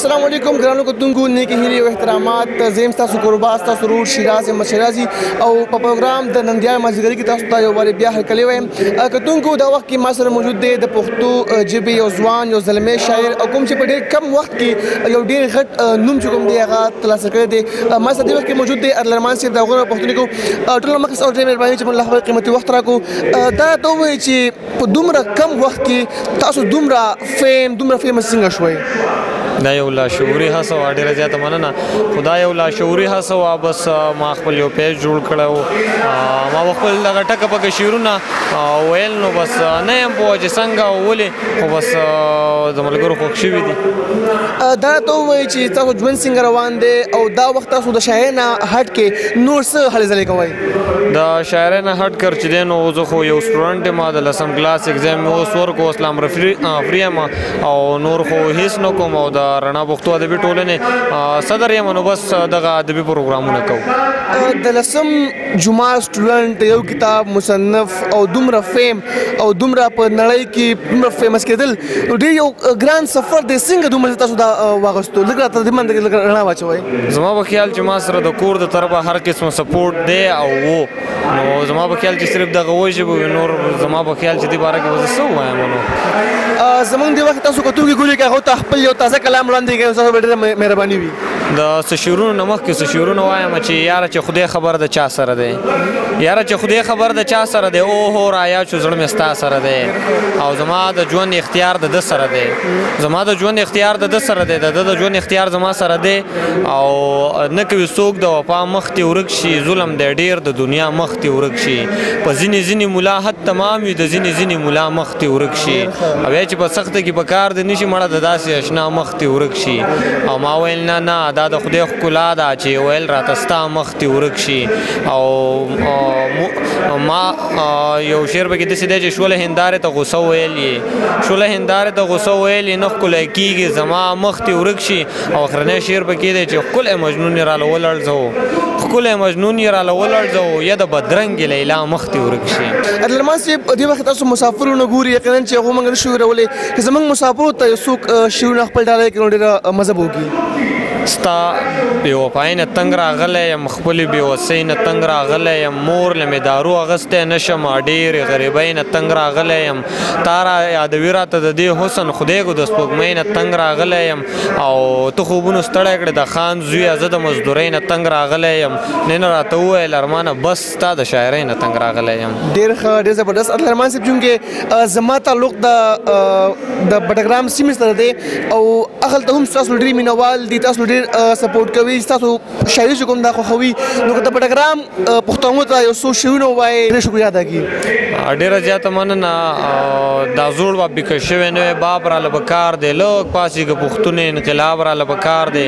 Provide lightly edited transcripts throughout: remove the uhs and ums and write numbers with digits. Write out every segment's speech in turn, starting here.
السلام علیکم ګرانو کتونکو نیکی هیلې او احترامات زم تاسو قربا تاسو ورور شیراز احمد شیرازي او په پروګرام د نندیال مازیګری کې تاسو ته یو واری بیا هرکلی وایم کتونکو دا وخت کې ما سره موجود دی د پښتو ژبې یو ځوان یو زلمی شاعر او کوم چې په ډېر کم وخت کې یو ډېر غټ نوم چې کوم دی هغه ترلاسه کړی دی ما سره دې وخت کې موجود دی ارلرمان صاحب د هغو پښتونخوا ټول مخکې او ډېر مهرباني چې موږ له خپل قیمتي وخت راکړو دا ته ووایي چې په دومره کم وخت کې تاسو دومره فیمس څنګه شوئ؟ دا یو لاشعوري هڅه وه ډېره زیاته مننه خو دا یو لاشعوري هڅه وه بس ما خپل یو پیج جوړ کړی و ما به خپل دغه ټکه پکې شعرونه ویل نو بس نه یم پوه چې څنګه او ولې خو بس د ملګرو خوښ شوي دي دا ته ووایي چې تاسو ژوند څنګه روان دی او دا وخت تاسو د شاعرۍ نه هټ کې نور څه هلې ځلې کوئ؟ د شاعرۍ نه هټ کر چې دی نو زه خو یو سټوډنټ یم د لسم کلاس اګزام مې اوس ورکو اسلام فری یم او نور خو هېڅ نه کوم او د رڼا پښتو ادبي ټولنې صدر یم نو بس دغه ادبي پروګرامونه کوو د لسم جمعه سټوډنټ یو کتاب مصنف او دومره فیم او دومره په نړۍ کې دومره فیمس کېدل ډېر یو ګران سفر دی څنګه دومره تاسو دا واغستو لږ راته دې منځ کې لږ رڼا واچوئ زما په خیال چې ما سره د کور د طرفه هر قسمه سپورټ دی او و نو زما په خیال چې صرف دغه وژبه وي نور زما په خیال چې دې باره کې به زه څه ووایم نو زمونږ دې وخت تاسو کتونکي ګوري که هغو ته خپل یو تازه کلام وړاندې کوي تاسو به ډېره مهرباني وي د څه شعرونو نه مخکې څه شعرونه وایم چې یاره چې خدای خبر د چا سره دی یاره چې خدای خبر د چا سره دی او هو رایا چې زړه مې ستا سره دی او زما د ژوند اختیار د ده سره دی زما د ژوند اختیار د ده سره دی د ده د ژوند اختیار زما سره دی او نه کوي څوک د وفا مخ ته ورک شي ظلم دی ډېر د دنیا مخ ته ورک شي په ځینې ملا حد تمام وي د ځینې ملا مخ ته ورک شي او یا چې په سخته کې په کار دی نشي مړه د داسې اشنا مخ ته ورک شي او ما ویل نه دا د خدای ښکلا ده چې ویل راته ستا مخ ته ورک شي او ما یو شعر پکې داسې دی چې شوله هندارې ته غوسه ویل یې شوله هندارې ته غوسه ویل یې نه ښکلی کېږي زما مخ ته ورک شي او اخرنی شعر پکې دی چې ښکلی مجنون یې راله ولړزوو ښکلی مجنون یې راله ولړزوو یا د بدرنګې لیلا مخ ته ورک شي ارلرمان صاحب دې وخت تاسو مسافرونه ګوري یقینا چې هغو موږ نشو هېرولی که زموږ مسافرو ته یو څوک شعرونه خپل ډالۍ کړي نو ډېره مزه به وکړي ستا بېوفایي نه تنګ راغلی یم خپلې بېوسۍ نه تنګ راغلی یم مور له مې دارو اخیستی نه شم ډېرې غریبۍ نه تنګ راغلی یم تا را یادوي راته د دې حسن خدایږو د سپوږمۍ نه تنګ راغلی یم او ته خوبونو ستړی کړې د خان زویه زه د مزدورۍ نه تنګ راغلی یم نن راته وویل ارمانه بس ستا د شاعرۍ نه تنګ راغلی یم ډېر ښه ډېر زبردست ارلرمان صاحب چونکې زما تعلق د بټګرام سیمې سره دی او هلته هم ستاسو ډېر مینوال دي تاسو ډېر سپورټ کوي ستاسو شاعري چې کوم دا خوښوي نو که د بټګرام پښتنو ته یو څو شعرونه ووایي ډېر شکریه ادا کړي ډېره زیاته مننه دا زوړ به بیکه شوی نوی باب راله به کار دی لږ پاسېږه پښتون انقلاب راله به کار دی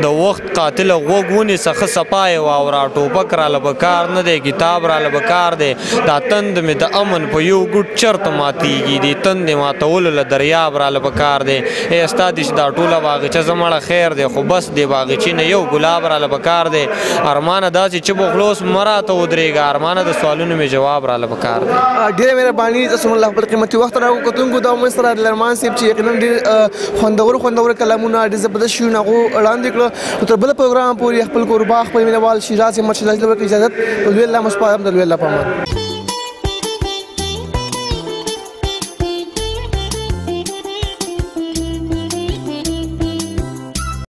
د وخت قاتله غوږ ونیسه ښه صفا یې واوره ټوپک راله به کار نه دی کتاب راله به کار دی دا تند مې د امن په یو ګوټ چرته ماتېږي دې تندې ماتولو له دریاب راله به کار دی ای ستا دې چې دا ټوله باغچه زه مړه خیر دی خو بس دې باغچې نه یو ګلاب راله به کار دی ارمانه داسې چې بخلوس مه راته ودرېږه ارمانه د سوالونو مې جواب راله به کار دی ډېره مهرباني تاسو موږ له خپل قیمتي وخت راکړو کتونکو دا موږ سره ارلرمان صاحب چې یقینا ډېر خوندور کلامونه ډېر زبردست شعرونه هغو وړاندې کړه تر بله پروګرام پورې خپل کوربا خپل مینوال شیراز احمد شیرازي ته ورکړي اجازت په لوی الله مو سپارم د لوی الله په امان